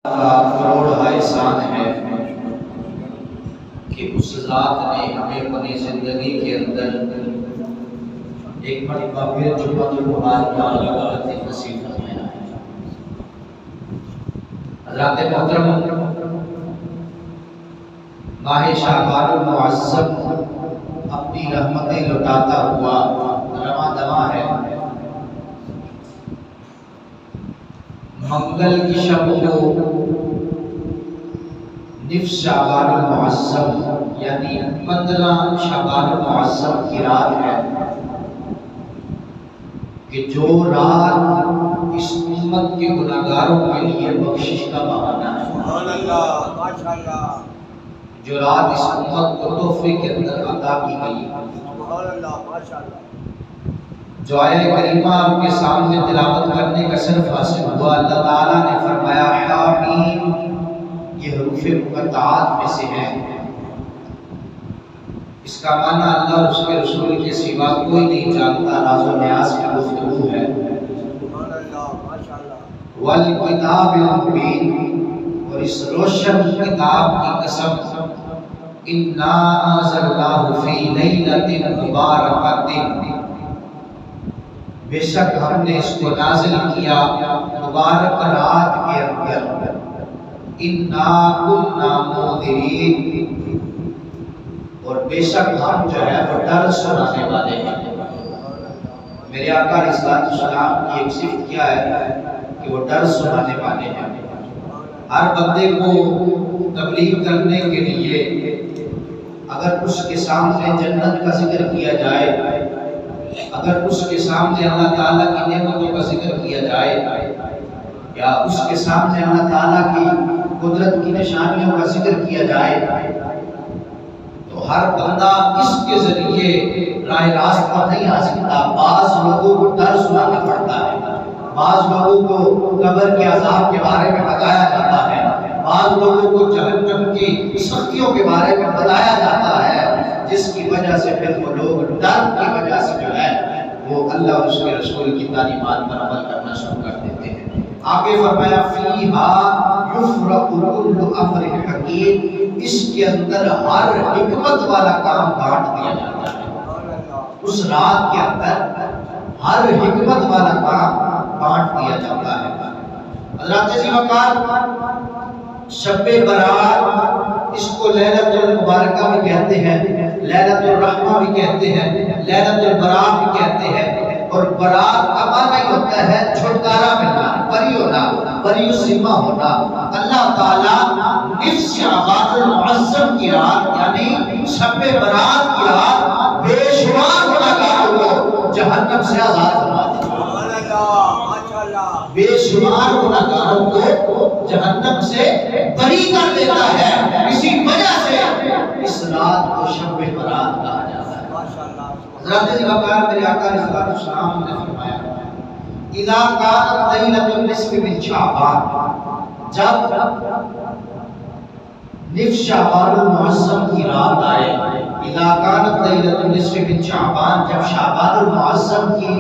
کروڑ احسان ہے کہ اس ذات نے ہمیں اپنی زندگی کے اندر ایک مرتبہ پھر جمعۃ المبارکہ نصیب فرمایا ہے۔ حضرات محترم، ماہ شعبان المعظم اپنی رحمتیں لٹاتا ہوا رواں دواں ہے۔ منگل کی شب کو نصف شعبان المعظم یعنی 15 شعبان المعظم کی رات ہے کہ جو رات اس امت کے گناہگاروں کے لیے بخشش کا بہانہ ہے۔ سبحان اللہ، ماشاءاللہ۔ جو رات اس امت کو تحفے کے اندر عطا کی گئی۔ سبحان اللہ، ماشاءاللہ۔ جو آیہ کریمہ آپ کے سامنے تلاوت کرنے کا شرف حاصل ہوا، اللہ تعالیٰ نے فرمایا حامیم، یہ حروف مقطعات میں سے ہیں۔ اس کا معنی اللہ اور اس کے رسول کے سوا کوئی نہیں جانتا، راز و نیاز کی گفتگو ہے۔ سبحان اللہ، ماشاءاللہ۔ والکتاب المبین، اور اس روشن کتاب کی قسم، انا انزلناہ فی لیلۃ مبارکۃ، بے شک ہم نے اس کو نازل کیا مبارک رات کے اندر، انا کنا منذرین، اور بے شک ہم جو ہے وہ ڈر سنانے والے ہیں۔ میرے آقا علیہ الصلوۃ والسلام کی ایک صفت کیا ہے کہ وہ ڈر سنانے والے ہیں۔ ہر بندے کو تبلیغ کرنے کے لیے اگر اس کے سامنے جنت کا ذکر کیا جائے، اگر اس کے سامنے اللہ تعالیٰ کی نعمتوں کا ذکر کیا جائے، یا اس کے سامنے اللہ تعالیٰ کی قدرت کی نشانیوں کا ذکر کیا جائے، تو ہر بندہ اس کے ذریعے راہ راست پر نہیں آ سکتا۔ بعض لوگوں کو ڈر سنانا پڑتا ہے، بعض لوگوں کو قبر کے عذاب کے بارے میں بتایا جاتا ہے، بعض لوگوں کو جہنم کی سختیوں کے بارے میں بتایا جاتا ہے، جس کی وجہ سے پھر وہ لوگ ڈر کی وجہ سے جو ہے وہ اللہ اور اس کے رسول کی تعلیمات پر عمل کرنا شروع کر دیتے ہیں۔ آگے فرمایا فیہا یفرق کل امر حکیم، اس کے اندر ہر حکمت والا کام بانٹ دیا جاتا ہے۔ اس رات کے اندر ہر حکمت والا کام بانٹ دیا جاتا ہے۔ حضرات عزیز وقار، شب برات اس کو لیلۃ المبارکہ بھی کہتے ہیں، لیلۃ الرحمہ بھی کہتے ہیں، لیلۃ البراء بھی کہتے ہیں۔ اور برات کا معنی ہوتا ہے چھٹکارا ملنا، بری ہونا، بری ذمہ ہونا۔ اللہ تعالیٰ نصف شعبان المعظم کی رات یعنی شب برات کی رات بے شمار گناہگاروں کو جہنم سے آزاد فرما دیتا ہے۔ بے شمار گناہگاروں کو جہنم سے بری کر دیتا ہے۔ اسی وجہ سے اس رات کو شب برات کہا جاتا ہے۔ حضرت عزیز وقار، میرے آقا علیہ الصلوۃ والسلام نے فرمایا اذا کانت لیلۃ النصف من شعبان، جب نصف شعبان المعظم کی رات آئے، اذا کانت لیلۃ النصف من شعبان، جب شعبان المعظم کی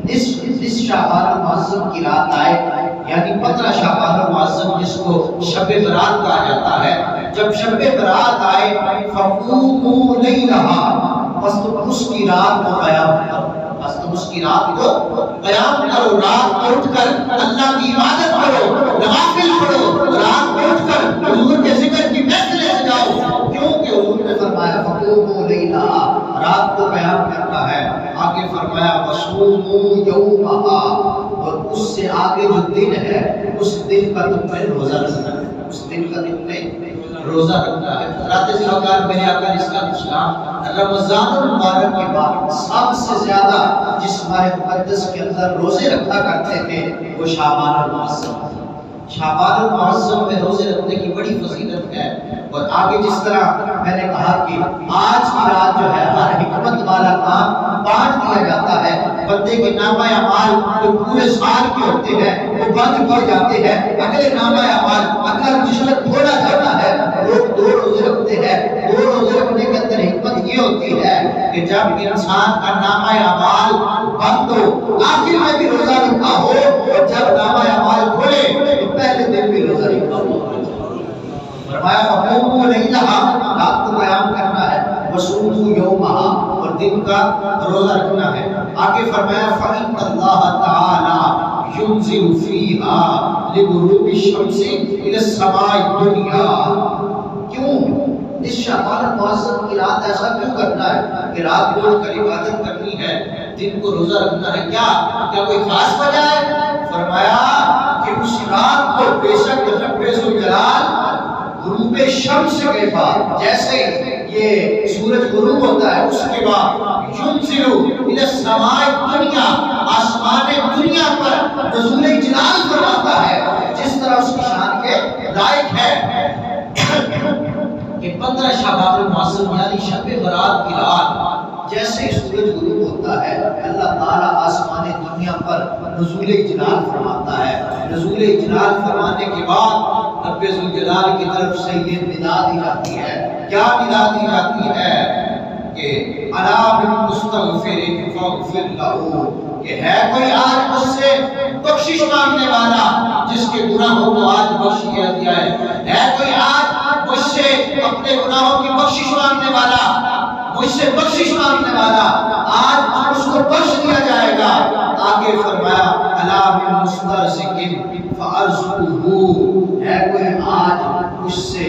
نصف شعبان المعظم کی رات آئے، یعنی 15 شعبان المعظم جس کو شب برات کہا جاتا ہے، جب شب برات آئے فقوموا لیلہا، پس تم اس کی رات کو قیام کرو، پس تم اس کی رات کو قیام کرو، رات کو اٹھ کر اللہ کی عبادت کرو، نوافل پڑھو، رات کو اٹھ کر حضور کے ذکر کی محفلیں سجاؤ، کیونکہ حضور نے فرمایا فقوموا لیلہا، رات کو قیام کرنا ہے۔ آگے فرمایا وصوموا یومہا، اور اس سے آگے جو دن ہے اس دن کا تم نے روزہ رکھنا ہے، اس دن کا تم نے روزہ رکھنا ہے۔ حضرات عزیز وقار، میرے آقا علیہ الصلوۃ والسلام رمضان المبارک کے بعد سب سے زیادہ جس ماہ مقدس کے اندر روزے رکھا کرتے تھے وہ شعبان المعظم۔ شعبان المعظم میں روزے رکھنے کی بڑی فضیلت ہے، اور آگے جس طرح میں نے کہا کہ آج کی رات جو ہے ہر حکمت والا کام بانٹ دیا جاتا ہے۔ بندے کے نامہ اعمال جو پورے سال کے ہوتے ہیں وہ بند کیے جاتے ہیں، اگلے نامہ اعمال اگر جس میں تھوڑا جاتا ہے لوگ 2 روزے رکھتے ہیں۔ 2 روزے رکھنے کے اندر حکمت یہ ہوتی ہے کہ جب انسان کا نامہ اعمال بند ہو، آخر میں بھی روزہ رکھا ہو، اور جب نامہ اعمال کھلے تو پہلے دن بھی روزہ رکھا ہوا ہے۔ فرمایا فقوموا لیلھا، رات کو قیام کرنا ہے، وصوموا یومھا، اور دن کا روزہ رکھنا ہے۔ آگے فرمایا فإن اللہ تعالی ينزل فيها لغروب الشمس إلى السماء الدنيا۔ کیوں اس شعبان المعظم کی رات ایسا کیوں کرنا ہے کہ رات کو کر عبادت کرنی ہے، دن کو روزہ رکھنا ہے؟ کیا کوئی خاص وجہ ہے؟ فرمایا کہ اس رات کو بے شک رب ذوالجلال غروب شمس کے بعد، جیسے یہ سورج غروب ہوتا ہے اس کے بعد ينزل الى السماء الدنيا، آسمان دنیا پر نزول جلال فرماتا ہے، جس طرح اس کی شان کے لائق ہے کہ 15 شعبان المعظم یعنی شب برات کی رات جیسے سورج غروب ہوتا ہے، اللہ تعالیٰ آسمان دنیا پر نزول جلال فرماتا ہے۔ نزول جلال فرمانے کے بعد رب ذوالجلال کی طرف سے یہ ندا دی جاتی ہے۔ کیا ندا دی جاتی ہے؟ کہ الا بالمستغفر فاغفر له، کہ ہے کوئی آج مجھ سے بخشش مانگنے والا جس کے گناہوں کو آج بخش دیا جائے، ہے کوئی آج مجھ سے اپنے گناہوں کی بخشش مانگنے والا، مجھ سے بخشش مانگنے والا، آج اس کو بخش دیا جائے گا۔ آگے فرمایا الا بالمسترزق فارزقه، ہے کوئی آج مجھ سے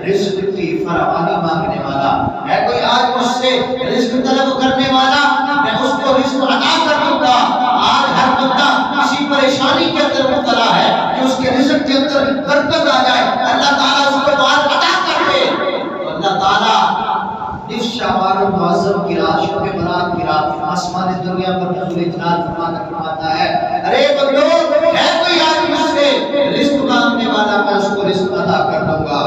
رزق کی فراوانی مانگنے والا، ہے کوئی آج مجھ سے رزق طلب کرنے والا، میں اس کو رزق عطا کر دوں گا۔ آج ہر بندہ کسی پریشانی کے اندر مبتلا ہے کہ اس کے رزق کے اندر برکت آ جائے، اللہ تعالیٰ اس کو بات عطا کر دے۔ اللہ تعالیٰ اس شعبان المعظم کی رات، شب برات کی رات، آسمان دنیا پر نزول جلال فرماتا ہے ارے بندو، ہے کوئی آج مجھ سے رزق مانگنے والا، میں اس کو رزق عطا کر دوں گا۔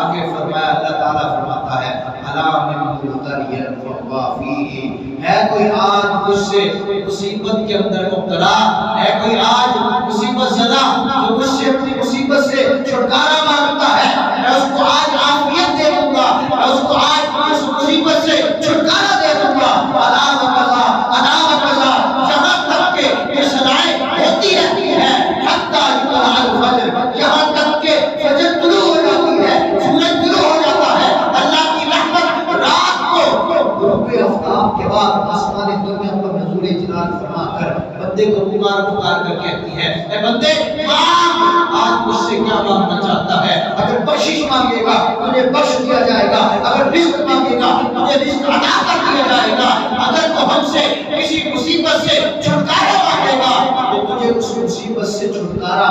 آگے فرمایا اللہ تعالیٰ فرماتا ہے الا من مبتلی فهو فیہ، ہے کوئی آج مجھ سے مصیبت کے اندر مبتلا، ہے کوئی آج مصیبت زدہ جو مجھ سے اپنی مصیبت سے چھٹکارا مانگتا ہے، میں اس کو آج عافیت دے دوں گا، میں اس کو آج اس مصیبت سے چھٹکارا دے دوں گا۔ الا وقضا، الا وقضا، جہاں تک کہ یہ سزائیں ہوتی رہتی ہیں، حتی یطلع الفجر، یہاں تک کہ فجر طلوع ہو جاتی ہے، سورج طلوع ہو جاتا ہے، اللہ کی رحمت رات کو غروب آفتاب کے بعد آسمان دنیا پر نزول جلال فرما کر بندے کو پکار کر کہتی ہے اے بندے مانگ، آج مجھ سے کیا مانگنا چاہتا ہے؟ اگر بخشش مانگے گا تجھے بخش دیا جائے گا، اگر رزق مانگے گا تجھے رزق عطا کر دیا جائے گا، اگر تو ہم سے کسی مصیبت سے چھٹکارا مانگے گا تو تجھے اس مصیبت سے چھٹکارا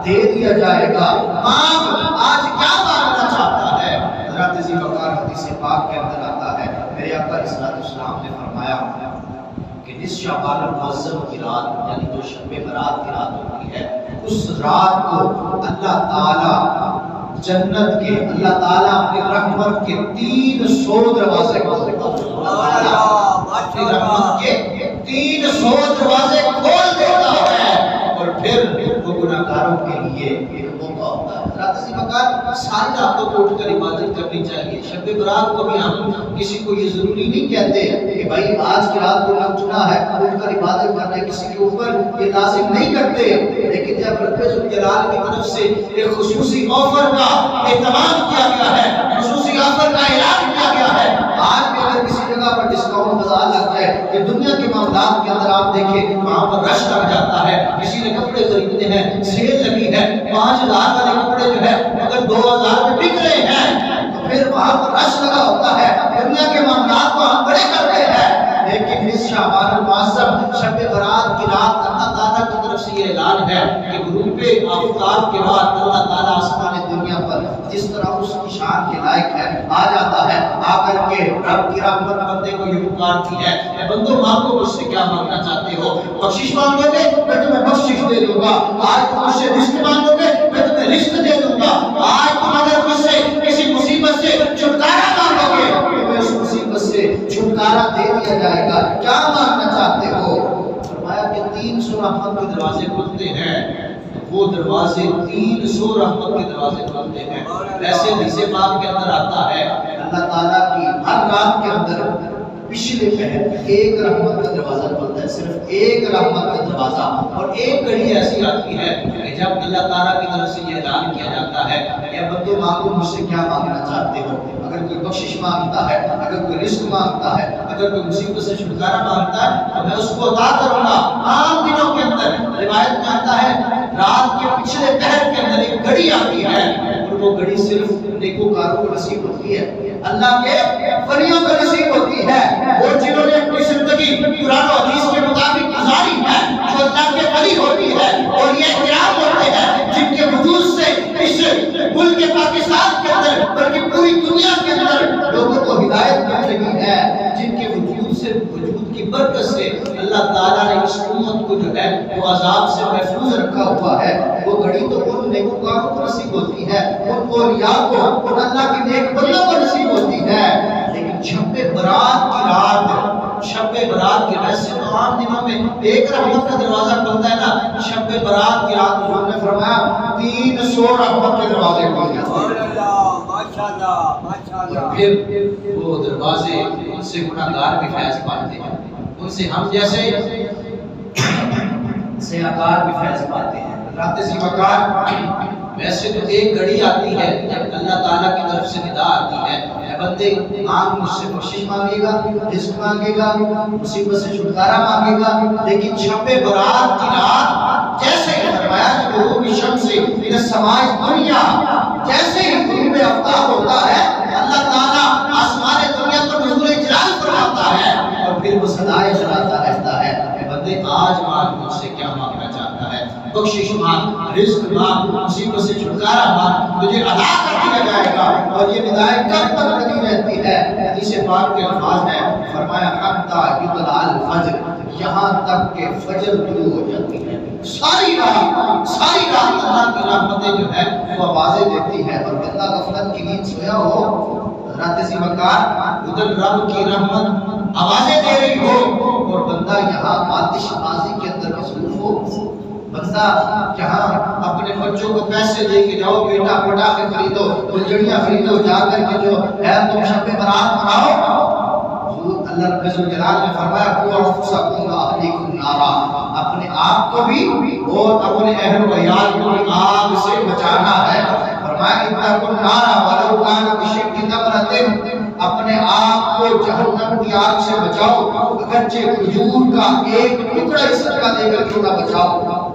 دے دیا جائے گا۔ مانگ، آج کیا مانگنا چاہتا ہے؟ حضرت ذی وقار حدیث پاک کے اندر آتا ہے میرے آقا علیہ السلام نے فرمایا کہ جس شعبان المعظم کی رات یعنی جو شب برات کی رات ہوتی ہے، اس رات کو اللہ تعالیٰ جنت کے، اللہ تعالیٰ اپنی رحمت کے 300 دروازے کھول دیتا ہے، اپنی رحمت کے 300 دروازے کھول دیتا ہے، اور پھر وہ گناہگاروں کے لیے ایک موقع ہوتا ہے۔ حضرت ذی وقار ساری راتوں کو اٹھ کر عبادت کرنی چاہیے۔ شب برات کو بھی ہم کسی کو یہ ضروری نہیں کہتے کہ بھائی آج کی رات کو ہم چنا ہے اٹھ کر عبادت کرنا ہے، کسی کے اوپر یہ لازم نہیں کرتے، لیکن جب رب ذوالجلال کی طرف سے ایک خصوصی آفر کا اہتمام کیا گیا ہے، خصوصی آفر کا اعلان کیا گیا ہے، آج بھی اگر کسی جگہ پر ڈسکاؤنٹ بازار لگ جائے، یہ دنیا کے معاملات کے اندر آپ دیکھیں وہاں پر رش لگ جاتا ہے، کسی نے کپڑے خریدنے ہیں، سیل لگی ہے، 5000 والے کپڑے جو ہے اگر 2000 میں بک رہے ہیں تو پھر وہاں پر رش لگا ہوتا ہے، دنیا کے معاملات کو ہم بڑے کرتے ہیں۔ لیکن اس شعبان المعظم شب برات کی رات اللہ تعالیٰ کی طرف سے یہ اعلان ہے کہ غروب آفتاب کے بعد اللہ تعالیٰ آسمان دنیا پر جس طرح اس کی شان کے لائق ہے آ جاتا ہے، آ کر کے رب کی رحمت بندے کو یہ پکارتی ہے اے بندو مانگو، مجھ سے کیا مانگنا چاہتے ہو؟ بخشش مانگو گے میں تمہیں بخشش دے دوں گا، آج تم مجھ سے رزق مانگو گے میں تمہیں رزق دے دوں گا، آج تم اگر مجھ سے کسی مصیبت سے چھٹکارا مانگو گے تمہیں اس مصیبت سے چھٹکارا دے دیا جائے گا، کیا مانگنا چاہتے ہو؟ فرمایا کہ 300 رحمت کے دروازے کھلتے ہیں، وہ دروازے 300 رحمت کے دروازے کھلتے ہیں۔ ایسے حدیث پاک کے اندر آتا ہے اللہ تعالیٰ کی ہر رات کے اندر پچھلے پہر ایک رحمت کا دروازہ کھلتا ہے، صرف ایک رحمت کا دروازہ، اور ایک گھڑی ایسی آتی ہے کہ جب اللہ تعالیٰ کی طرف سے یہ اعلان کیا جاتا ہے یا بندو مانگو مجھ سے کیا مانگنا چاہتے ہو، اگر کوئی بخشش مانگتا ہے، اگر کوئی رزق مانگتا ہے، اگر کوئی مصیبت سے چھٹکارا مانگتا ہے تو میں اس کو عطا کروں گا۔ عام دنوں کے اندر روایت میں آتا ہے رات کے پچھلے پہر کے اندر ایک گھڑی آتی ہے، اور وہ گھڑی صرف نیکوکاروں کو نصیب ہوتی ہے، اللہ کے ولیوں کو نصیب ہوتی ہے، وہ جنہوں نے اپنی زندگی قرآن و حدیث کے مطابق گزاری ہے، جو اللہ کے ولی ہوتی ہے اور یہ احترام ہوتے ہیں جن کے وجود سے اس ملک پاکستان کے اندر بلکہ پوری دنیا کے اندر لوگوں کو ہدایت مل رہی ہے، جن کے وجود سے وجود کی برکت سے اللہ تعالیٰ نے اس امت کو جو ہے وہ عذاب سے محفوظ رکھا ہوا ہے۔ وہ گھڑی تو ان نیکوکاروں کو نصیب ہوتی ہے، ان اولیاء کو، ان اللہ کے نیک بندوں کو نصیب ہوتی ہے، لیکن شب برات کی رات، شب برات کی ویسے تو عام دنوں میں ایک رحمت کا دروازہ کھلتا ہے نا، شب برات کی رات حضور نے فرمایا 300 رحمت کے دروازے کھل جاتے ہیں، اور پھر وہ دروازے ان سے گناہگار بھی فیض پاتے ہیں، ان سے ہم جیسے سیاکار بھی فیض پاتے ہیں۔ رات زیوکار ویسے تو ایک گھڑی آتی ہے جب اللہ تعالیٰ کی طرف سے ندا آتی ہے، اے بندے مانگ، مجھ سے بخشش مانگے گا، رزق مانگے گا، مصیبت سے چھٹکارا مانگے گا، لیکن شب برات کی رات جیسے ہی فرمایا کہ غروب الشمس من السماء الدنیا، جیسے ہی غروب آفتاب ہوتا ہے اللہ تعالیٰ آسمان دنیا پر نزول جلال فرماتا ہے اور پھر وہ صدائیں چلاتا رہتا ہے، اے بندے آج مانگ، مجھ سے کیا مانگنا چاہتا ہے، بخشش مانگ، رزق مانگ، مصیبت سے چھٹکارا مانگ، تجھے عطا کر دیا جائے گا۔ اور یہ ندائیں کب تک لگی رہتی ہے؟ حدیث پاک کے الفاظ ہیں، فرمایا حتی یطلع الفجر، یہاں تک کہ فجر طلوع ہو جاتی ہے۔ ساری رات اللہ کی رحمتیں جو ہے وہ آوازیں دیتی ہے، اور بندہ غفلت کی نیند سویا ہو، رات زیوکار ادھر رب کی رحمت آوازیں دے رہی ہو اور بندہ یہاں آتش بازی کے اندر مصروف ہو، بندہ جہاں اپنے بچوں کو پیسے دے کے جاؤ بیٹا پٹاخے خریدو، فلجڑیاں خریدو، جا کر کے جو ہے تم شب برات مناؤ، حضور اللہ رب الجلال نے فرمایا قوا انفسکم واہلیکم نارا، اپنے آپ کو بھی اور اپنے اہل و عیال کو بھی آگ سے بچانا ہے۔ فرمایا اتقوا النار ولو کان بشق تمرۃ، اپنے آپ کو جہنم کی آگ سے بچاؤ، اگرچہ کھجور کا ایک ٹکڑا ہی صدقہ دے کر کیوں نہ بچاؤ۔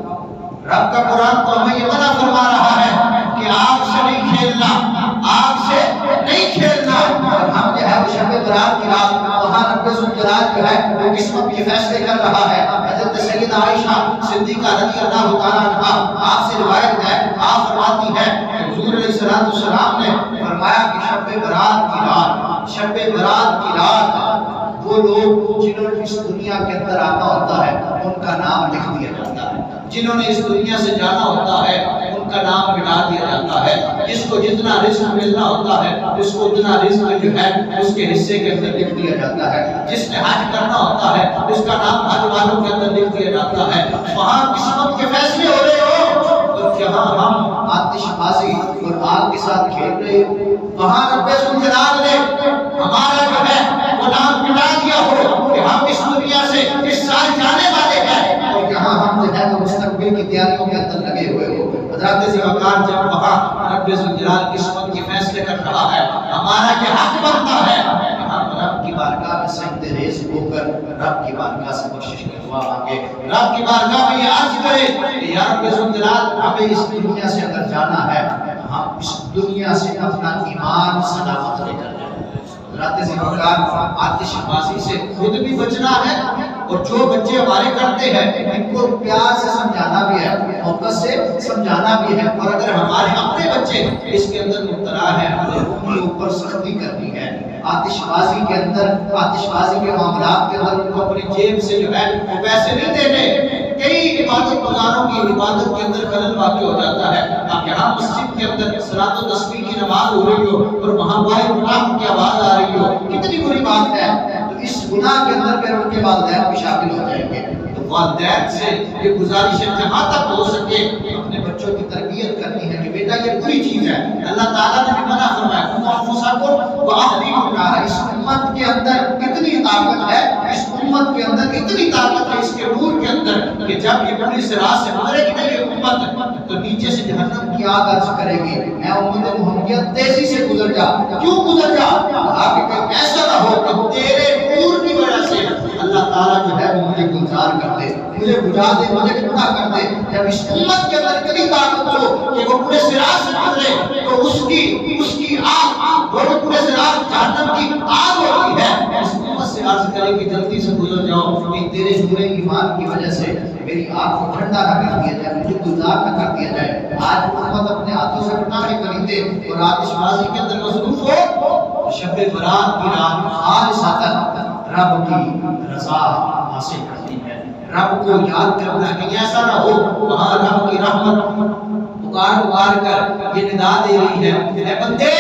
رب کا قرآن تو ہمیں یہ منع فرما رہا ہے کہ آگ سے نہیں کھیلنا، آگ سے نہیں کھیلنا، اور ہم جو ہے شب برات کی رات وہاں رب الجلال جو ہے وہ قسمت کے فیصلے کر رہا ہے۔ حضرت سیدہ عائشہ صدیقہ رضی اللہ تعالیٰ عنہا آپ سے روایت ہے، آپ فرماتی ہے حضور علیہ السلام نے فرمایا کہ شب برات کی رات، شب برات کی رات وہ لوگ جنہوں نے اس دنیا کے اندر آنا ہوتا ہے ان کا نام لکھ دیا جاتا ہے، جنہوں نے اس دنیا سے جانا ہوتا ہے ان کا نام مٹا دیا جاتا ہے، جس کو جتنا رزق ملنا ہوتا ہے اس کو اتنا رزق جو ہے اس کے حصے کے اندر لکھ دیا جاتا ہے، جس نے حج کرنا ہوتا ہے اس کا نام حج والوں کے اندر لکھ دیا جاتا ہے۔ وہاں قسمت کے فیصلے ہو رہے ہو اور جہاں ہم آتش بازی اور آگ کے ساتھ کھیل رہے ہو، وہاں رب الجلال نے ہمارا جو ہے وہ نام مٹا دیا ہو کہ ہم اس دنیا سے اس سال جانے والے ہیں، اور یہاں ہم جو ہے وہ مستقبل کی تیاریوں کے اندر لگے ہوئے ہو۔ حضرت زیوکار جب وہاں رب الجلال قسمت کے فیصلے کر رہا ہے، ہمارا یہ حق بنتا ہے کہ ہم رب کی بارگاہ میں سجدے ریز ہو کر رب کی بارگاہ سے بخشش کی دعا مانگے، رب کی بارگاہ میں یہ عرض کرے کہ یا رب الجلال ہمیں اس دنیا سے اگر جانا ہے ہم اس دنیا سے اپنا ایمان سلامت لے کر جائیں۔ حضرت زیوکار آتش بازی سے خود بھی بچنا ہے اور جو بچے ہمارے کرتے ہیں ان کو پیار سے سمجھانا بھی ہے، محبت سے سمجھانا بھی ہے، اور اگر ہمارے اپنے بچے اس کے اندر مبتلا ہیں ہمیں ان کے اوپر سختی کرنی ہے۔ آتش بازی کے اندر، آتش بازی کے معاملات کے اندر ان کو اپنی جیب سے جو ہے وہ پیسے نہیں دینے۔ کئی عبادت گزاروں کی عبادت کے اندر خلل واقع ہو جاتا ہے، اب یہاں مسجد کے اندر صلاۃ و تسبیح کی نماز ہو رہی ہو اور وہاں بھائی پٹاخوں کی آواز آ رہی ہو، کتنی بری بات ہے۔ تو اس گناہ کے اندر پھر ان کے والدین بھی شامل ہو جائیں گے۔ تو والدین سے یہ گزارش ہے جہاں تک ہو سکے اپنے بچوں کی تربیت کرنی ہے کہ بیٹا یہ بری چیز ہے، اللہ تعالیٰ نے بھی منع فرمایا اس امت کے اندر کتنی طاقت ہے اس امت کے اندر، اتنی طاقت ہے اس کے نور کے اندر کہ جب یہ پوری صراط سے گزرے گی نا یہ امت تو نیچے سے جہنم کی آگ عرض کرے گی اے امت محمدیہ تیزی سے گزر جا۔ کیوں گزر جا؟ کہ ایسا نہ ہو کہ تیرے نور کی وجہ سے اللہ تعالیٰ جو ہے وہ مجھے گلزار کر دے، مجھے بجھا دے، مجھے ٹھنڈا کر دے۔ جب اس امت کے اندر اتنی طاقت ہو کہ وہ پورے صراط سے گزرے تو اس کی آگ وہ پورے صراط جہنم کی آگ ہوتی ہے، اس امت سے عرض کرے کہ جلدی سے گزر جاؤ کہ تیرے نور ایمان کی وجہ سے میری آگ کو ٹھنڈا نہ کر دیا جائے، مجھے گلزار نہ کر دیا جائے۔ آج امت اپنے ہاتھوں سے پٹاخے خریدے اور آتش بازی کے اندر مصروف ہو، شب برات کی رات خالصتاً رب کی رضا حاصل کرتی ہے، رب کو یاد کرنا کہ ایسا نہ ہو وہاں رب کی رحمت پکار کر یہ ندا دے رہی ہے اے بندے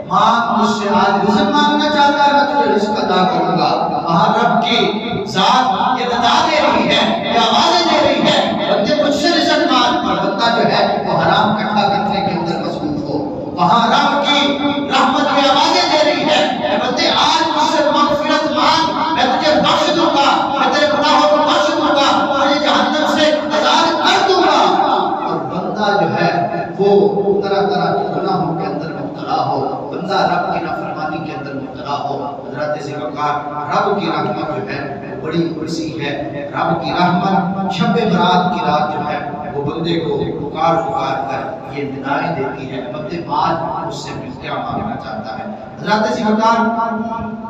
ماں مجھ سے آج رزق مانگنا چاہتا ہے میں تجھے رزق عطا کروں گا۔ وہاں رب کی ذات یہ ندا دے رہی ہے، یہ آوازیں دے رہی ہے بندے مجھ سے رزق مانگ، اور بندہ جو ہے وہ حرام اکٹھا کرنے کے اندر مصروف ہو۔ وہاں رب کی رحمت کی آوازیں دے رہی ہے اے بندے آج مجھ سے مغفرت مانگ، میں تجھے بخش دوں گا، میں تیرے گناہوں کو بخش دوں گا، تجھے جہنم سے آزاد کر دوں گا۔ اور بندہ جو ہے وہ طرح طرح کے گناہوں کے اندر مبتلا ہو، بندہ رب کی نافرمانی کے اندر مبتلا ہو، حضرت ذوالفقار رب کی رحمت جو ہے بڑی وسیع ہے۔ رب کی رحمت شب برات کی رات جو ہے وہ بندے کو پکار کر یہ ندائیں دیتی ہے، بندے آج اس سے کیا مانگنا چاہتا ہے۔ حضرت ذوالفقار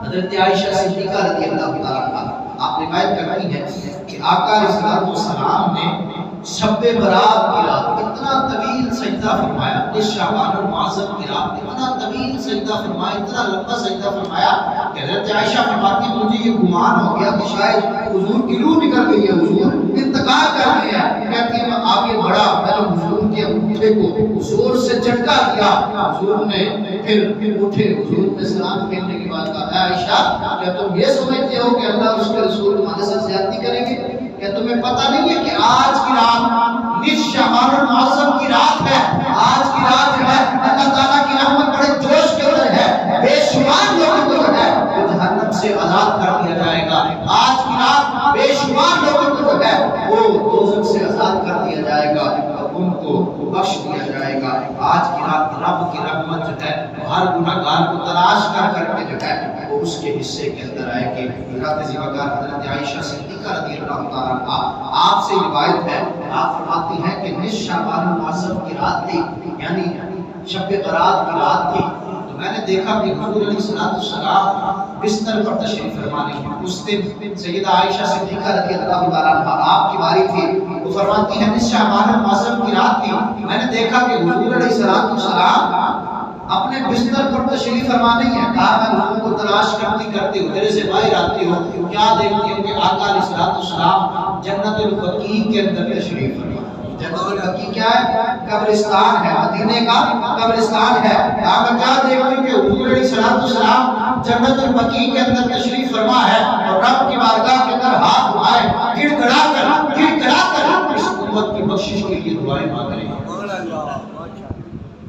حضرت عائشہ صدیقہ رضی اللہ تعالیٰ عنہا آپ روایت کرتی ہے کہ آقا علیہ السلام نے شب برات کی رات اتنا طویل سجدہ فرمایا، اس شعبان المعظم کی رات اتنا طویل سجدہ فرمایا، اتنا لمبا سجدہ فرمایا کہ حضرت عائشہ فرماتی مجھے یہ گمان ہو گیا کہ شاید حضور کی روح نکل گئی ہے، حضور انتقال کر گئے ہیں۔ کہتی ہے میں آگے بڑھا، میں نے حضور کے انگوٹھے کو زور سے جھٹکا دیا، حضور نے پھر اٹھے، حضور نے سلام پھیرنے کے بعد کہا اے عائشہ کیا تم یہ سمجھتے ہو کہ اللہ اس کے رسول تمہارے ساتھ زیادتی کریں گے؟ کہ تمہیں پتہ نہیں ہے کہ آج کی رات نصف شعبان المعظم کی رات ہے، آج کی رات جو ہے اللہ تعالیٰ کی رحمت بڑے جوش کے اندر ہے، بے شمار لوگوں کو جو ہے وہ جہنم سے آزاد کر دیا جائے گا، آج کی رات بے شمار لوگوں کو جو ہے وہ دوزخ سے آزاد کر دیا جائے گا اور ان کو بخش دیا جائے گا۔ آج کی رات رب کی رحمت جو ہے ہر گناہگار کو تلاش کر کے جو ہے وہ اس کے حصے کے اندر آئے گی۔ حضرت ذوالفقار حضرت عائشہ صدیقہ رضی اللہ تعالیٰ عنہا آپ سے روایت ہے، آپ فرماتی ہیں کہ نصف شعبان المعظم کی رات تھی، یعنی شب برات کی رات تھی، تو میں نے دیکھا کہ حضور علیہ السلام بستر پر تشریف فرما رہی ہیں۔ اس دن سیدہ عائشہ صدیقہ رضی اللہ تعالیٰ عنہا آپ کی باری تھی، وہ فرماتی ہیں نصف شعبان المعظم کی رات تھی، میں نے دیکھا کہ حضور علیہ السلام اپنے بستر پر تشریف فرما نہیں ہے، کہا میں حضور کو تلاش کرتی ہوں، میرے سے باہر آتی ہوں، کیا دیکھتی ہوں کہ آقا علیہ السلام جنت البقیع کے اندر تشریف فرما۔ جنت البقیع کیا ہے؟ قبرستان ہے، مدینے کا قبرستان ہے۔ آپ کیا دیکھتی ہوں کہ حضور علیہ السلام جنت البقیع کے اندر تشریف فرما ہے اور رب کی بارگاہ کے اندر ہاتھ اٹھائے گڑ گڑا کر اس امت کی بخشش کے لیے دعائیں مانگ رہے ہیں،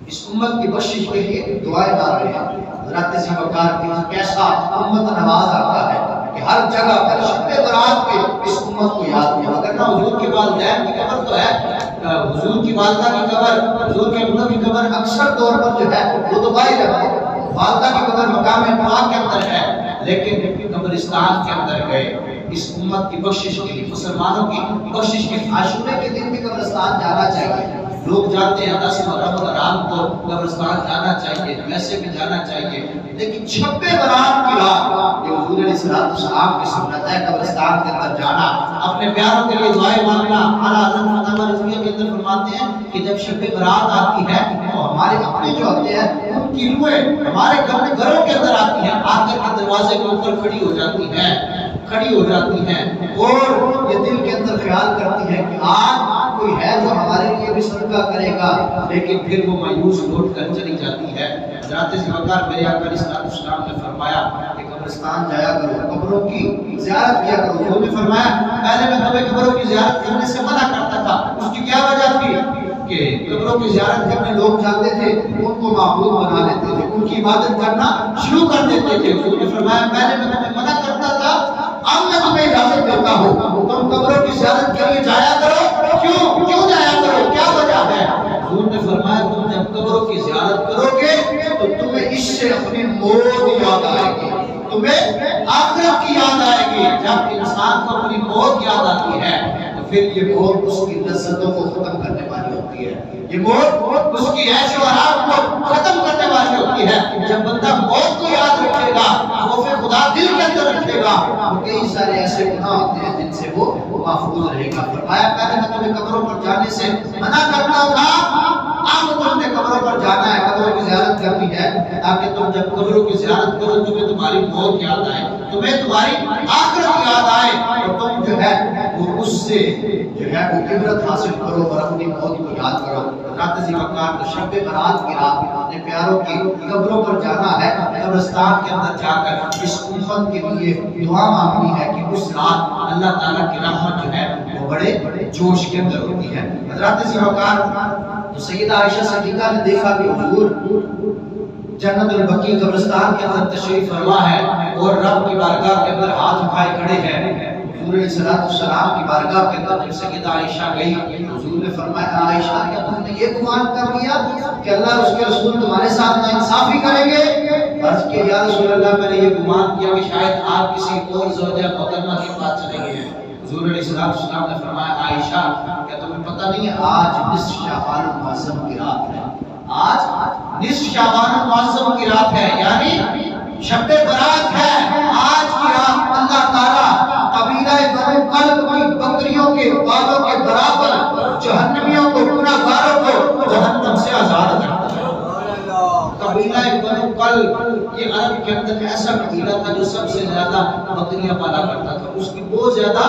اس امت کی بخشش کے لیے دعائیں مانگ رہے ہیں۔ حضرت ذوالفقار کی کیسا امت نواز آتا ہے کہ ہر جگہ پر شب برات پہ اس امت کو یاد کیا۔ اگر نہ حضور کے والدین کی قبر تو ہے، حضور کی والدہ کی قبر، حضور کے ابن کی قبر اکثر طور پر جو ہے وہ تو باہر ہے، والدہ کی قبر مقام دعا کے اندر ہے، لیکن قبرستان کے اندر گئے اس امت کی بخشش کے لیے، مسلمانوں کی بخشش کے لیے۔ عاشورے کے دن بھی قبرستان جانا چاہیے، لوگ جاتے ہیں 10 محرم اور حرام کو قبرستان جانا چاہیے، ویسے بھی جانا چاہیے، لیکن شب برات کی رات یہ حضور علیہ السلام کی سنت ہے قبرستان کے اندر جانا، اپنے پیاروں کے لیے دعائیں مانگنا۔ اعلیٰ حضرت فتح رضویہ کے اندر فرماتے ہیں کہ جب شب برات آتی ہے تو ہمارے اپنے جو ہوتے ہیں ان کی روحیں ہمارے گھروں کے اندر آتی ہیں، آ کر کے دروازے کے اوپر کھڑی ہو جاتی ہیں اور یہ دل کے اندر خیال کرتی ہے کہ آج کوئی ہے جو ہمارے لیے بھی صدقہ کرے گا، لیکن پھر وہ مایوس لوٹ کر چلی جاتی ہے۔ حضرت ذوالفقار میرے آقا علیہ السلام نے فرمایا کہ قبرستان جایا کرو، قبروں کی زیارت کیا کرو۔ انہوں نے فرمایا پہلے میں تمہیں قبروں کی زیارت کرنے سے منع کرتا تھا، اس کی کیا وجہ تھی؟ کہ قبروں کی زیارت کرنے لوگ جاتے تھے، ان کو معبود بنا لیتے تھے، ان کی عبادت کرنا شروع کر دیتے تھے۔ حضور نے فرمایا پہلے میں تمہیں منع کرتا تھا، اب میں تمہیں اجازت دیتا ہوں، تم قبروں کی زیارت کے لیے جایا کرو۔ کیوں جایا کرو؟ کیا وجہ ہے؟ حضور نے فرمایا تم جب قبروں کی زیارت کرو گے تو تمہیں اس سے اپنی موت یاد آئے گی، تمہیں آخرت کی یاد آئے گی۔ جب انسان کو اپنی موت یاد آتی ہے تو پھر یہ موت اس کی لذتوں کو ختم کرنے والی ہوتی ہے، یہ موت اس کی عیش و آرام کو ختم کرنے والی ہوتی ہے۔ جب بندہ موت کو یاد رکھے گا، خوف خدا دل کے اندر رکھے گا، تو کئی سارے ایسے گناہ ہوتے ہیں جن سے وہ محفوظ رہے گا۔ فرمایا پہلے میں تمہیں قبروں پر جانے سے منع کرتا تھا، اب تم نے قبروں پر جانا ہے، قبروں کی زیارت کرنی ہے، تاکہ تم جب قبروں کی زیارت کرو تمہیں تمہاری موت یاد آئے، تمہیں تمہاری آخرت یاد آئے، اور تم جو ہے وہ اس سے جو ہے وہ عبرت حاصل کرو اور اپنی موت کو یاد کرو۔ رات ذیوقار کو شب برات کی رات اپنے پیاروں کی قبروں پر جانا ہے، قبرستان کے اندر جا کر اس امت کے لیے دعا مانگنی ہے کہ اس رات اللہ تعالیٰ کی رحمت جو ہے وہ بڑے جوش کے اندر ہوتی ہے۔ حضرات ذیوقار تو سیدہ عائشہ صدیقہ نے دیکھا کہ حضور جنت البقیع قبرستان کے اندر تشریف فرما ہے اور رب کی بارگاہ کے اندر ہاتھ اٹھائے کھڑے ہیں۔ حضور علیہ السلام کی بارگاہ کے اندر جب سیدہ عائشہ گئی، حضور نے فرمایا عائشہ کیا تم نے یہ گمان کر لیا کہ اللہ اور اس کے رسول تمہارے ساتھ ناانصافی کریں گے؟ عرض کیا یا رسول اللہ میں نے یہ گمان کیا کہ شاید آپ کسی اور زوجہ محترمہ کے پاس چلے گئے ہیں۔ حضور علیہ السلام نے فرمایا عائشہ کیا تمہیں پتہ نہیں ہے آج نصف شعبان المعظم کی رات ہے، آج نصف شعبان المعظم کی رات ہے، یعنی شب برات ہے۔ آج کی رات اللہ تعالیٰ قبیلہ بنو کلب کی بکریوں کے بالوں کے برابر جہنمیوں کو، گناہگاروں کو جہنم سے آزاد کرتا ہے۔ قبیلہ بنو کلب یہ عرب کے اندر ایسا قبیلہ تھا جو سب سے زیادہ بکریاں پالا کرتا تھا، اس کی بہت زیادہ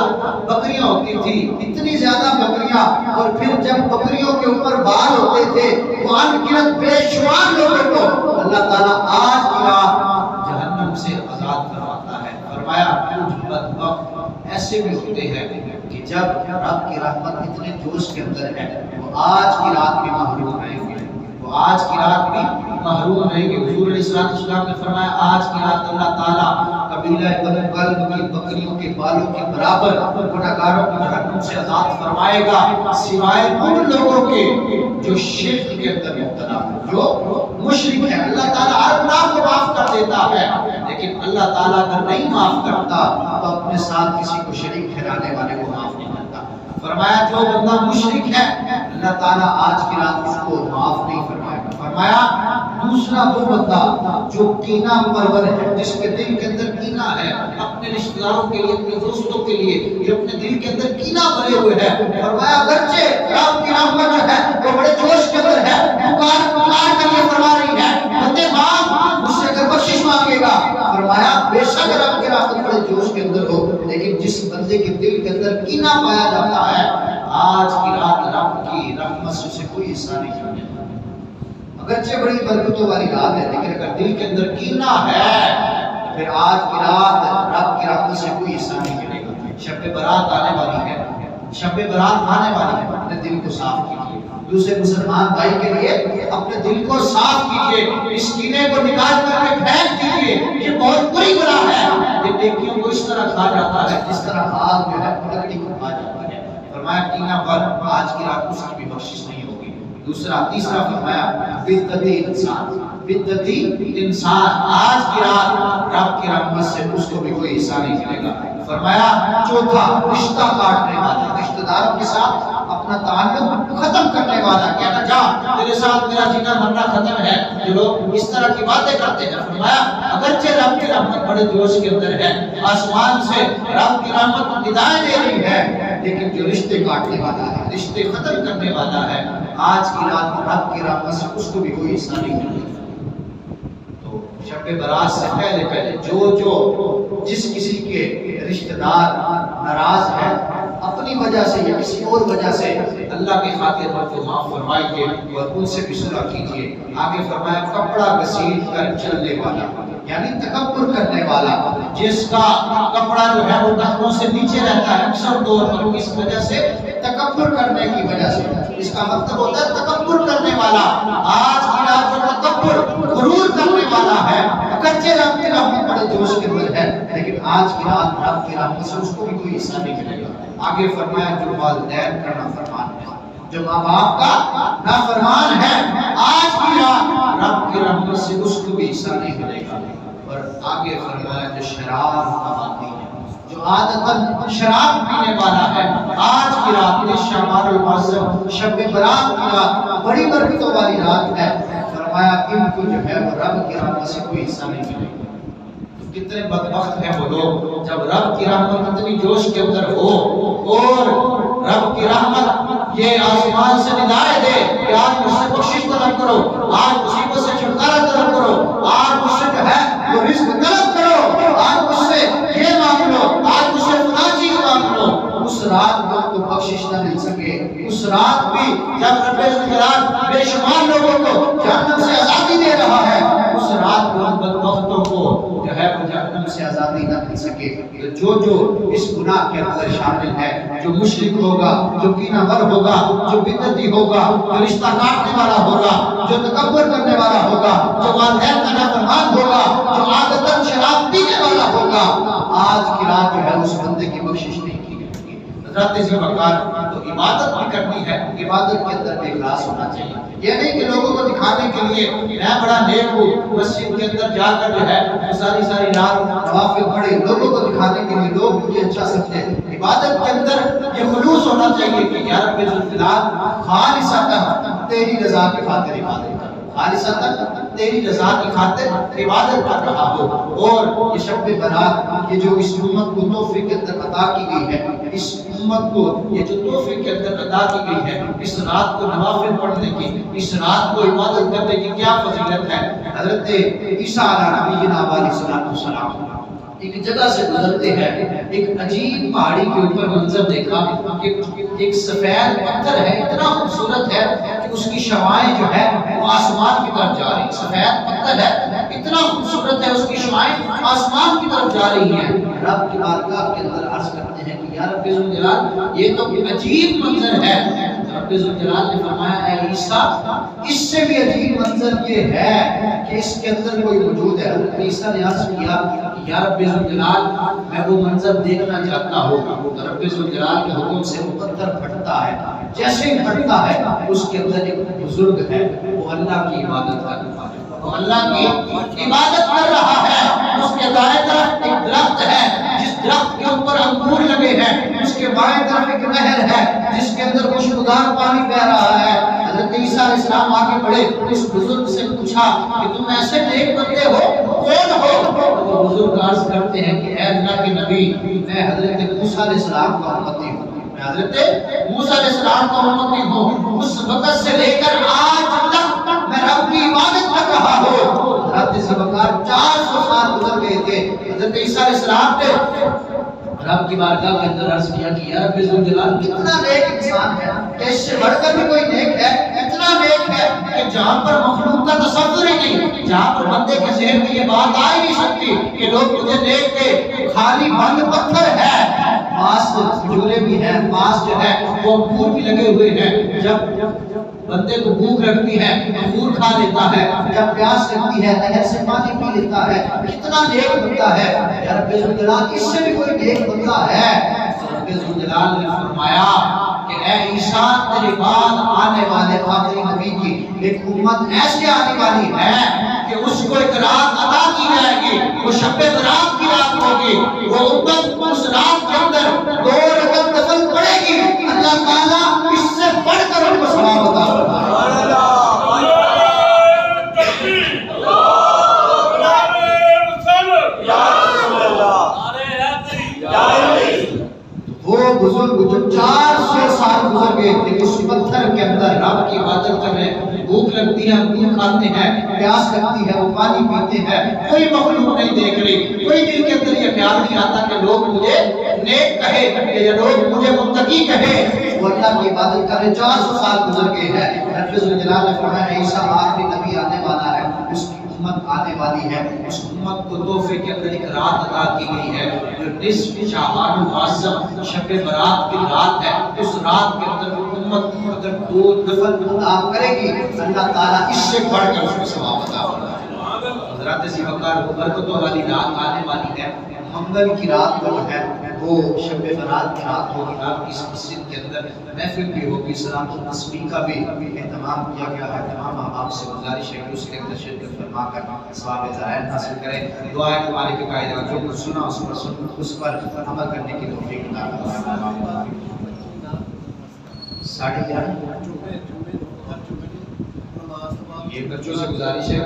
بکریاں ہوتی تھی، اتنی زیادہ بکریاں، اور پھر جب بکریوں کے اوپر بال ہوتے تھے وہ انگنت بے شمار لوگوں کو اللہ تعالیٰ آج کی رات جہنم سے آزاد کرواتا ہے۔ فرمایا کچھ بدبخت ایسے بھی ہوتے ہیں کہ جب رب کی رحمت اتنے جوش کے اندر ہے وہ آج کی رات بھی محروم رہیں گے، وہ آج کی رات بھی محروم رہیں گے۔ حضور علیہ السلام نے فرمایا آج کی رات اللہ تعالیٰ قبیلہ بنو کلب کی بکریوں کے بالوں کے برابر گناہگاروں کو جہنم سے آزاد فرمائے گا، سوائے ان لوگوں کے جو شرک کے اندر مبتلا ہے، جو مشرک ہے۔ اللہ تعالیٰ ہر گناہ کو معاف کر دیتا ہے، لیکن اللہ تعالیٰ اگر نہیں معاف کرتا تو اپنے ساتھ کسی کو شریک ٹھہرانے والے کو معاف نہیں کرتا۔ فرمایا جو بندہ مشرک ہے اللہ تعالیٰ آج کی رات اس کو معاف نہیں فرمائے گا۔ فرمایا دوسرا وہ بندہ جو کینہ پرور ہے، جس کے دل کے اندر کینہ ہے اپنے رشتہ داروں کے لیے، اپنے دوستوں کے لیے، یہ اپنے دل کے اندر کینہ بھرے ہوئے ہے۔ فرمایا اگرچہ رب کی رحمت جو ہے وہ بڑے جوش کے اندر ہے، پکار کر یہ فرما رہی ہے بندے مانگ مجھ سے اگر بخشش مانگے گا، فرمایا بے شک رب کی رحمت بڑے جوش کے اندر ہو، لیکن جس بندے کے دل کے اندر کینہ پایا جاتا ہے آج کی رات رب کی رحمت سے اسے کوئی حصہ نہیں ہونے والا۔ اگرچہ بڑی برکتوں والی رات ہے لیکن اگر دل کے اندر کینہ ہے پھر آج کی رات رب کی رحمت سے کوئی حصہ نہیں ملے گا۔ شب برات آنے والی ہے، شب برات آنے والی ہے، اپنے دل کو صاف کیجیے۔ دوسرے مسلمان بھائی کے لیے اپنے دل کو صاف کیجیے، اس کینے کو نکال کر کے پھینک دیجیے، یہ بہت بری گناہ ہے، یہ نیکیوں کو اس طرح کھا جاتا ہے جس طرح آگ جو ہے لکڑی کو کھا جاتا ہے۔ فرمایا کینہ پر آج کی رات اس کی بھی بخشش نہیں ہوگی۔ تیسرا فرمایا بدعتی انسان، بدعتی انسان آج کی رات رب کی رحمت سے اس کو بھی کوئی حصہ نہیں ملے گا۔ فرمایا چوتھا رشتہ کاٹنے والا، رشتہ داروں کے ساتھ اپنا تعلق ختم کرنے والا، کہنا جا تیرے ساتھ میرا جینا مرنا ختم ہے، جو لوگ اس طرح کی باتیں کرتے ہیں۔ فرمایا اگرچہ رب کی رحمت بڑے جوش کے اندر ہے، آسمان سے رب کی رحمت ندائیں دے رہی ہے، لیکن جو رشتے کاٹنے والا ہے، رشتے ختم کرنے والا ہے، آج کی رات رب کی رحمت سے اس کو بھی کوئی حصہ نہیں ملے گا۔ تو شب برات سے پہلے جو جس کسی کے رشتہ دار ناراض ہے اپنی وجہ سے یا کسی اور وجہ سے، اللہ کی خاطر ان کو معاف فرمائیے اور ان سے بھی صلح کیجیے۔ آگے فرمایا کپڑا گھسیٹ کر چلنے والا، یعنی تکبر کرنے والا، جس کا کپڑا جو ہے وہ ٹخنوں سے نیچے رہتا ہے، اکثر طور پر اس وجہ سے تکبر کرنے کی وجہ سے۔ اس کا مطلب ہوتا ہے تکبر کرنے والا۔ آج کی رات جو تکبر غرور کرنے والا ہے، کچے رب کی رحمت بڑے جوش کے اندر ہے، لیکن آج کی رات رب کی رحمت سے اس کو بھی کوئی حصہ نہیں ملے گا۔ آگے فرمایا جو والدین کا نافرمان ہے، جو ماں باپ کا نافرمان ہے، آج کی رات رب کی رحمت سے اس کو بھی حصہ نہیں ملے گا۔ اور آگے فرمایا جو شراب کا باقی ہے، جو عادتاً شراب پینے والا ہے، آج کی رات شعبان المعظم شب برات کی رات بڑی برکتوں والی رات ہے، فرمایا ان کو جو ہے وہ رب کی رحمت سے کوئی حصہ نہیں ملے گا۔ کتنے بدبخت ہیں وہ لوگ جب رب کی رحمت اتنی جوش کے اندر ہو اور رب کی رحمت یہ آسمان سے ندائے دے کہ آج مجھ سے بخشش طلب کرو، آج مصیبت سے چھٹکارا طلب کرو، آج مجھ سے جو ہے وہ رزق طلب کرو، آج مجھ سے یہ مانگ لو، آج مجھ سے فلاں چیز مانگ لو۔ اس رات میں تو بخشش نہ مل سکے، اس رات بھی جب رب الجلال بے شمار لوگوں کو جہنم سے آزادی دے رہا ہے، اس رات میں بدبختوں کو جو ہے وہ جہنم سے آزادی نہ مل سکے۔ جو اس گناہ کے اندر شامل ہے، جو مشرک ہوگا، جو کینہ ور ہوگا، جو بدعتی ہوگا، جو رشتہ کاٹنے والا ہوگا، جو تکبر کرنے والا ہوگا، جو والدین کا نافرمان ہوگا، جو عادتاً شراب پینے والا ہوگا، آج کی رات جو ہے اس بندے کی بخشش نہیں کی جائے گی۔ حضرت ذی وقار تو عبادت بھی کرنی ہے، عبادت کے اندر بھی اخلاص ہونا چاہیے۔ یہ نہیں کہ لوگوں کو دکھانے کے لیے میں بڑا نیک ہوں، مسجد کے اندر جا کر جو ہے ساری رات نوافل پڑھے، لوگوں کو دکھانے کے لیے لوگ مجھے اچھا سمجھے۔ عبادت کے اندر یہ خلوص ہونا چاہیے کہ یا رب ذوالجلال خالصتاً تیری رضا کی خاطر عبادت کر، خالصتاً تیری رضا کی خاطر عبادت کر رہا ہو۔ اور یہ شب برات یہ جو اس امت کو تحفے کے اندر عطا کی گئی ہے، اس امت کو یہ جو تحفے کے اندر عطا کی گئی ہے، اس رات کو نوافل پڑھنے کی، اس رات کو عبادت کرنے کی کیا فضیلت ہے۔ حضرت عیسیٰ علیہ نبینا علیہ السلام ایک جگہ سے گزرتے ہیں، ایک عجیب پہاڑی کے اوپر منظر دیکھا کہ ایک سفید پتھر ہے، اتنا خوبصورت ہے کہ اس کی شعاعیں جو ہے وہ آسمان کی طرف جا رہی ہیں۔ سفید پتھر ہے، اتنا خوبصورت ہے، اس کی شعاعیں آسمان کی طرف جا رہی ہیں۔ رب کی بارگاہ کے اندر عرض کرتے ہیں کہ یا رب ذوالجلال یہ تو عجیب منظر ہے۔ رب ذوالجلال نے فرمایا اے عیسیٰ اس سے بھی عجیب منظر یہ ہے کہ اس کے اندر کوئی موجود ہے۔ حضرت عیسیٰ نے عرض کیا کہ یا رب ذوالجلال میں وہ منظر دیکھنا چاہتا ہوں۔ رب ذوالجلال کے حکم سے وہ پتھر پھٹتا ہے، جیسے ہی پھٹتا ہے اس کے اندر ایک بزرگ ہے، وہ اللہ کی عبادت کر رہا ہے، وہ اللہ کی عبادت کر رہا ہے۔ اس کے دائیں طرف ایک درخت ہے جس درخت کے اوپر انگور لگے ہیں، اس کے بائیں طرف ایک نہر ہے جس کے اندر خوشبودار پانی بہ رہا ہے۔ حضرت عیسیٰ علیہ السلام آگے بڑھے، اس بزرگ سے پوچھا کہ تم ایسے نیک بندے ہو، کون ہو؟ وہ بزرگ عرض کرتے ہیں کہ اے اللہ کے نبی میں حضرت موسیٰ علیہ السلام کا امتی ہوں، میں حضرت موسیٰ علیہ السلام کا امتی ہوں، اس وقت سے لے کر آج تک میں رب کی عبادت کر رہا ہوں۔ حضرت ذی وقار 400 سال گزر گئے تھے۔ حضرت عیسیٰ علیہ السلام نے رب کی بارگاہ کے اندر عرض کیا کہ یا رب ذوالجلال کتنا نیک انسان ہے کہ اس سے بڑھ کر بھی کوئی نیک ہے، اتنا نیک ہے کہ جہاں پر مخلوق کا تصور ہی نہیں، جہاں پر بندے کے ذہن میں یہ بات آ ہی نہیں سکتی کہ لوگ مجھے دیکھ کے خالی بند پتھر ہے، پاس کھجورے بھی ہیں، پاس جو ہے وہ انگور بھی لگے ہوئے ہیں، جب بندے کو بھوک لگتی ہے انگور کھا لیتا ہے، جب پیاس لگتی ہے نہر سے پانی پی لیتا ہے، کتنا نیک بندہ ہے۔ یا رب ذوالجلال اس سے بھی کوئی نیک بندہ ہے؟ رب ذوالجلال نے فرمایا کہ اے عیسیٰ تیرے بعد آنے والے آخری نبی کی ایک امت ایسے آنے والی ہے کہ اس کو ایک رات عطا کی جائے گی، وہ شب برات کی رات ہوگی، وہ امت اس رات کے اندر 2 رکعت نفل پڑھے گی، اللہ تعالیٰ اس سے بڑھ کر ان کو ثواب عطا فرمائے۔ وہ بزرگ جو 400 سال گزر گئے تھے اس پتھر کے اندر رب کی عبادت کر رہے ہیں، بھوک لگتی ہے انگور کھاتے ہیں، پیاس لگتی ہے وہ پانی پیتے ہیں، کوئی مخلوق نہیں دیکھ رہی، کوئی دل کے اندر یہ خیال نہیں آتا کہ لوگ مجھے نیک کہے یا لوگ مجھے متقی کہے، وہ اللہ کی عبادت کر رہے۔ 400 سال گزر گئے ہیں۔ رب ذوالجلال نے فرمایا عیسیٰ آخری نبی آنے والا ہے، اس کی امت آنے والی ہے، اس امت کو تحفے کے اندر ایک رات عطا کی گئی ہے جو نصف شعبان المعظم شب برات کی رات ہے۔ اس رات کے اندر امت اگر 2 نفل ادا کرے گی اللہ تعالیٰ اس سے بڑھ کر اس کو ثواب عطا فرمائے گا۔ حضرات ذی وقار کو برکتوں والی رات آنے والی ہے، منگل کی رات جو ہے وہ شب برات کی رات ہوگی۔ آپ کی اس مسجد کے اندر محفل بھی ہوگی، سلام التسبیح کا بھی اہتمام کیا گیا ہے۔ تمام احباب سے گزارش ہے کہ اس کے اندر شرکت فرما کر ثواب ظاہر حاصل کریں۔ دعا ہے کہ مالک کائنات جو کچھ سنا اس پر عمل کرنے کی توفیق عطا فرمائے۔ 11:30 یہ بچوں سے گزارش ہے